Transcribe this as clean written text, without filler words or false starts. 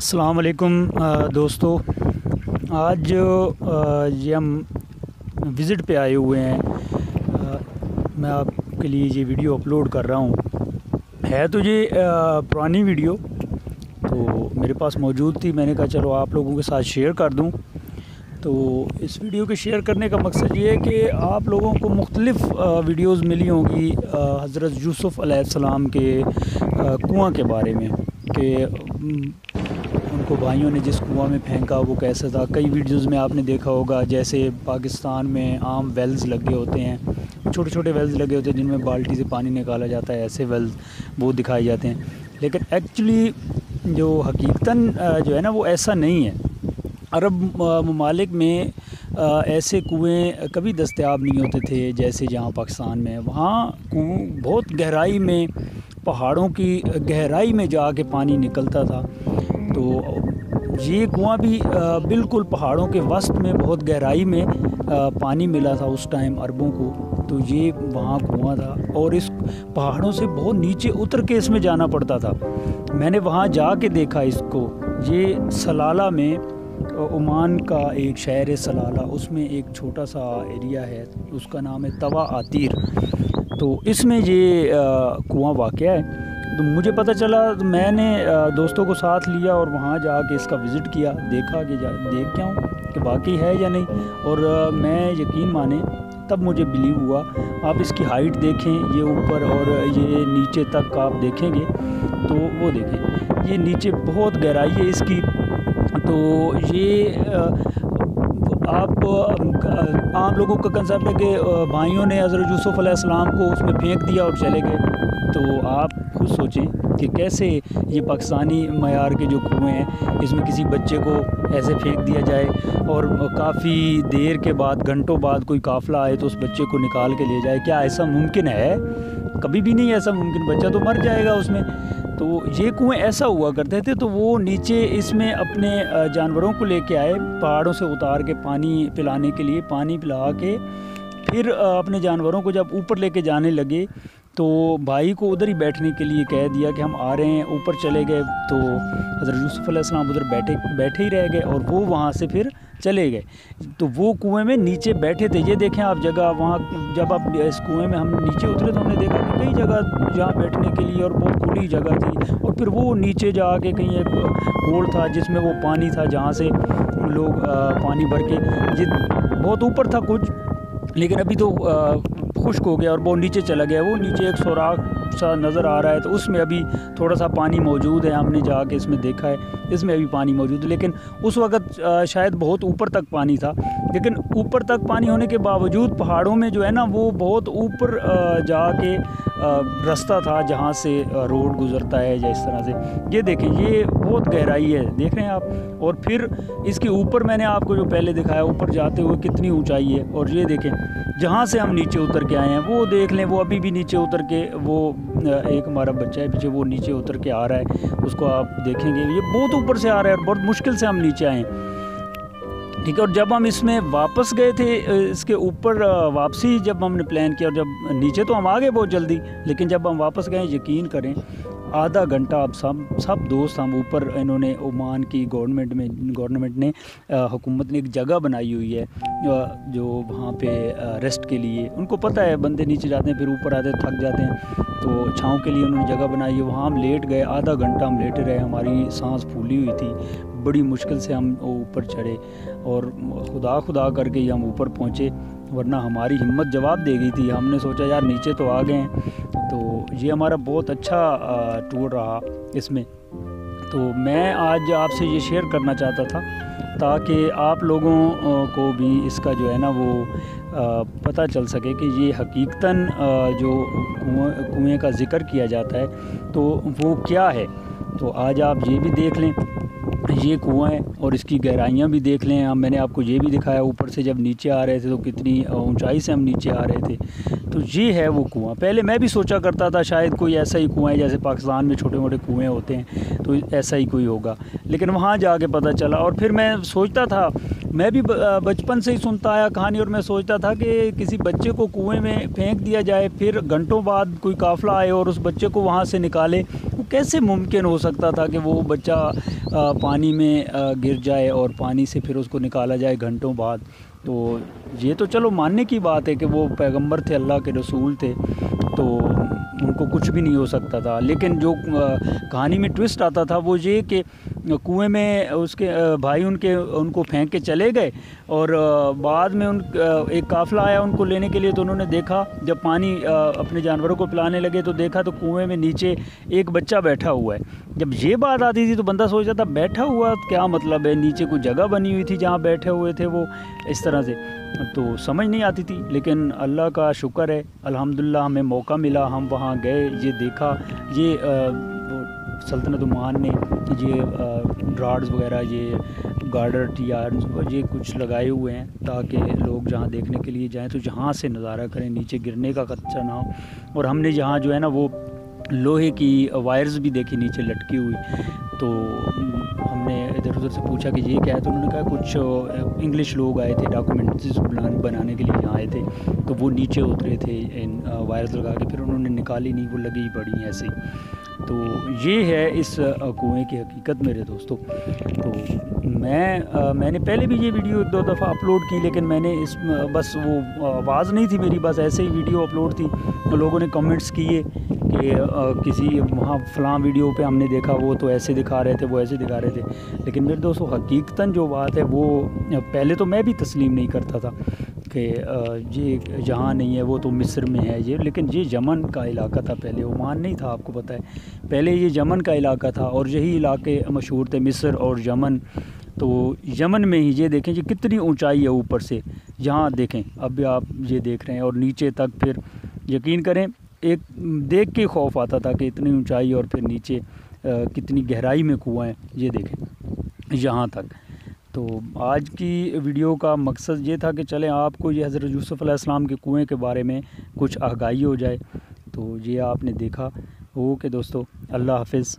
अस्सलाम वालेकुम दोस्तों। आज ये हम विज़िट पे आए हुए हैं। मैं आपके लिए ये वीडियो अपलोड कर रहा हूँ। है तो ये पुरानी वीडियो तो मेरे पास मौजूद थी, मैंने कहा चलो आप लोगों के साथ शेयर कर दूँ। तो इस वीडियो के शेयर करने का मकसद ये है कि आप लोगों को मुख्तलिफ़ वीडियोज़ मिली होंगी हज़रत यूसुफ़ अलैहिस्सलाम के कुआं के बारे में कि उनको भाइयों ने जिस कुआं में फेंका वो कैसा था। कई वीडियोज़ में आपने देखा होगा, जैसे पाकिस्तान में आम वेल्स लगे होते हैं, छोटे छोटे वेल्स लगे होते हैं जिनमें बाल्टी से पानी निकाला जाता है, ऐसे वेल्स वो दिखाए जाते हैं। लेकिन एक्चुअली जो हकीकतन जो है ना वो ऐसा नहीं है। अरब ममालिक में ऐसे कुएं कभी दस्तयाब नहीं होते थे जैसे जहाँ पाकिस्तान में। वहाँ कुएं बहुत गहराई में, पहाड़ों की गहराई में जाके पानी निकलता था। तो ये कुआं भी बिल्कुल पहाड़ों के वस्त में बहुत गहराई में पानी मिला था उस टाइम अरबों को। तो ये वहाँ कुआं था और इस पहाड़ों से बहुत नीचे उतर के इसमें जाना पड़ता था। मैंने वहाँ जाके देखा इसको। ये सलाला में, ओमान का एक शहर है सलाला, उसमें एक छोटा सा एरिया है, उसका नाम है तवा आतीर। तो इसमें ये कुआं वाक़या है। तो मुझे पता चला तो मैंने दोस्तों को साथ लिया और वहाँ जाके इसका विज़िट किया, देखा कि देख क्या हूँ कि वाकई है या नहीं। और मैं यकीन माने तब मुझे बिलीव हुआ। आप इसकी हाइट देखें, ये ऊपर और ये नीचे तक आप देखेंगे तो वो देखें, ये नीचे बहुत गहराई है इसकी। तो ये आप आम लोगों का कंसेप्ट है कि भाइयों ने हज़रत यूसुफ़ अलैहिस्सलाम को उसमें फेंक दिया और चले गए। तो आप खुद सोचें कि कैसे ये पाकिस्तानी मयार के जो कुएँ हैं इसमें किसी बच्चे को ऐसे फेंक दिया जाए और काफ़ी देर के बाद, घंटों बाद कोई काफ़िला आए तो उस बच्चे को निकाल के ले जाए। क्या ऐसा मुमकिन है? कभी भी नहीं ऐसा मुमकिन, बच्चा तो मर जाएगा उसमें। तो ये कुएं ऐसा हुआ करते थे। तो वो नीचे इसमें अपने जानवरों को लेके आए, पहाड़ों से उतार के पानी पिलाने के लिए, पानी पिला के फिर अपने जानवरों को जब ऊपर लेके जाने लगे तो भाई को उधर ही बैठने के लिए कह दिया कि हम आ रहे हैं। ऊपर चले गए तो हज़रत यूसुफ़ अलैहिस्सलाम उधर बैठे ही रह गए और वो वहाँ से फिर चले गए। तो वो कुएं में नीचे बैठे थे। ये देखें आप जगह, वहाँ जब आप इस कुएं में हम नीचे उतरे तो हमने देखा कि कई जगह जहाँ बैठने के लिए और बहुत खुली जगह थी। और फिर वो नीचे जाके कहीं एक होल था जिसमें वो पानी था जहाँ से लोग पानी भर के, ये बहुत ऊपर था कुछ, लेकिन अभी तो खुश्क हो गया और वो नीचे चला गया। वो नीचे एक सुराख सा नज़र आ रहा है तो उसमें अभी थोड़ा सा पानी मौजूद है। हमने जाके इसमें देखा है, इसमें अभी पानी मौजूद है। लेकिन उस वक़्त शायद बहुत ऊपर तक पानी था। लेकिन ऊपर तक पानी होने के बावजूद पहाड़ों में जो है ना वो बहुत ऊपर जाके रास्ता था जहाँ से रोड गुज़रता है या इस तरह से। ये देखें, ये बहुत गहराई है, देख रहे हैं आप। और फिर इसके ऊपर मैंने आपको जो पहले दिखाया, ऊपर जाते हुए कितनी ऊंचाई है। और ये देखें जहाँ से हम नीचे उतर के आए हैं वो देख लें, वो अभी भी नीचे उतर के, वो एक हमारा बच्चा है पीछे, वो नीचे उतर के आ रहा है, उसको आप देखेंगे ये बहुत ऊपर से आ रहा है और बहुत मुश्किल से हम नीचे आए हैं। ठीक है। और जब हम इसमें वापस गए थे, इसके ऊपर वापसी जब हमने प्लान किया और जब नीचे तो हम आ गए बहुत जल्दी, लेकिन जब हम वापस गए, यकीन करें आधा घंटा अब सब दोस्त हम ऊपर, इन्होंने ओमान की गवर्नमेंट ने, हुकूमत ने एक जगह बनाई हुई है जो वहाँ पे रेस्ट के लिए, उनको पता है बंदे नीचे जाते हैं फिर ऊपर आते थक जाते हैं, तो छाँव के लिए उन्होंने जगह बनाई है। वहाँ हम लेट गए, आधा घंटा हम लेटे रहे, हमारी सांस फूली हुई थी, बड़ी मुश्किल से हम ऊपर चढ़े और खुदा करके ही हम ऊपर पहुँचे, वरना हमारी हिम्मत जवाब दे गई थी। हमने सोचा यार नीचे तो आ गए हैं। तो ये हमारा बहुत अच्छा टूर रहा इसमें। तो मैं आज आपसे ये शेयर करना चाहता था ताकि आप लोगों को भी इसका जो है ना वो पता चल सके कि ये हकीकतन जो कुएं का ज़िक्र किया जाता है तो वो क्या है। तो आज आप ये भी देख लें, ये कुआं है और इसकी गहराइयाँ भी देख लें। मैंने आपको ये भी दिखाया ऊपर से जब नीचे आ रहे थे तो कितनी ऊंचाई से हम नीचे आ रहे थे। تو یہ ہے وہ کنواں۔ پہلے میں بھی سوچا کرتا تھا شاید کوئی ایسا ہی کنواں ہے جیسے پاکستان میں چھوٹے موٹے کنویں ہوتے ہیں تو ایسا ہی کوئی ہوگا، لیکن وہاں جا کے پتہ چلا۔ اور پھر میں سوچتا تھا، میں بھی بچپن سے ہی سنتا آیا کہانی، اور میں سوچتا تھا کہ کسی بچے کو کنویں میں پھینک دیا جائے، پھر گھنٹوں بعد کوئی قافلہ آئے اور اس بچے کو وہاں سے نکالے، وہ کیسے ممکن ہو سکتا تھا کہ وہ بچہ پانی میں گر جائے اور پانی سے پھر اس کو نکالا جائے گھنٹوں بعد۔ تو یہ تو چلو ماننے کی بات ہے کہ وہ پیغمبر تھے، اللہ کے رسول تھے، تو ان کو کچھ بھی نہیں ہو سکتا تھا۔ لیکن جو کہانی میں ٹوسٹ آتا تھا وہ یہ کہ کنویں میں اس کے بھائی ان کو پھینک کے چلے گئے، اور بعد میں ایک قافلہ آیا ان کو لینے کے لیے، تو انہوں نے دیکھا جب پانی اپنے جانوروں کو پلانے لگے تو دیکھا تو کنویں میں نیچے ایک بچہ بیٹھا ہوا ہے۔ جب یہ بات آتی تھی تو بندہ سوچتا تھا بیٹھا ہوا کیا مطلب ہے، نیچے کوئی جگہ بنی ہوئی تھی جہاں بیٹھے ہوئے تھے وہ اس طرح سے، تو سمجھ نہیں آتی تھی۔ لیکن اللہ کا شکر ہے الحمدللہ ہمیں موقع ملا، ہم وہاں گئے، یہ دیکھا، یہ سلطنت عمان نے یہ راڈز وغیرہ، یہ گارڈر ٹیارز یہ کچھ لگائے ہوئے ہیں تاکہ لوگ جہاں دیکھنے کے لیے جائیں تو جہاں سے نظارہ کریں، نیچے گرنے کا خدشہ نہ ہو۔ اور ہم نے یہاں جو ہے نا وہ لوہے کی وائرز بھی دیکھی نیچے لٹکی ہوئی، تو ہم نے ادھر ادھر سے پوچھا کہ یہ کیا ہے، تو انہوں نے کہا کچھ انگلش لوگ آئے تھے ڈاکومنٹریز بنانے کے لیے یہاں آئے تھے، تو وہ نیچے اترے تھے ان وائرز لگا کے، پھر انہوں نے نکالی نہیں، وہ لگی پڑی ہیں ایسے ہی۔ تو یہ ہے اس کنویں کی حقیقت میرے دوستو۔ تو میں نے پہلے بھی یہ ویڈیو ایک دو دفعہ اپلوڈ کی، لیکن میں نے بس وہ آواز نہیں تھی میری، بس ایسے ہی ویڈیو اپلوڈ تھی، تو لوگوں نے کمنٹس کیے کہ کسی وہاں فلاں ویڈیو پہ ہم نے دیکھا وہ تو ایسے دکھا رہے تھے، وہ ایسے دکھا رہے تھے، لیکن میرے دوستو حقیقتاً جو بات ہے وہ پہلے تو میں بھی تسلیم نہیں کرتا تھا کہ یہ یہاں نہیں ہے، وہ تو مصر میں ہے یہ، لیکن یہ یمن کا علاقہ تھا، پہلے عمان نہیں تھا، آپ کو پتہ ہے، پہلے یہ یمن کا علاقہ تھا، اور یہی علاقے مشہور تھے مصر اور یمن۔ تو یمن میں ہی یہ دیکھیں یہ کتنی اونچائی ہے اوپر سے، یہاں دیکھیں اب بھی آپ یہ دیکھ رہے ہیں، اور نیچے تک پھر یقین کریں ایک دیکھ کے خوف آتا تھا کہ اتنی اونچائی اور پھر نیچے کتنی گہرائی میں کنواں ہے، یہ دیکھیں یہاں تک۔ تو آج کی ویڈیو کا مقصد یہ تھا کہ چلیں آپ کو یہ حضرت یوسف علیہ السلام کے کنویں کے بارے میں کچھ آگاہی ہو جائے، تو یہ آپ نے دیکھا۔ اوکے دوستو، اللہ حافظ۔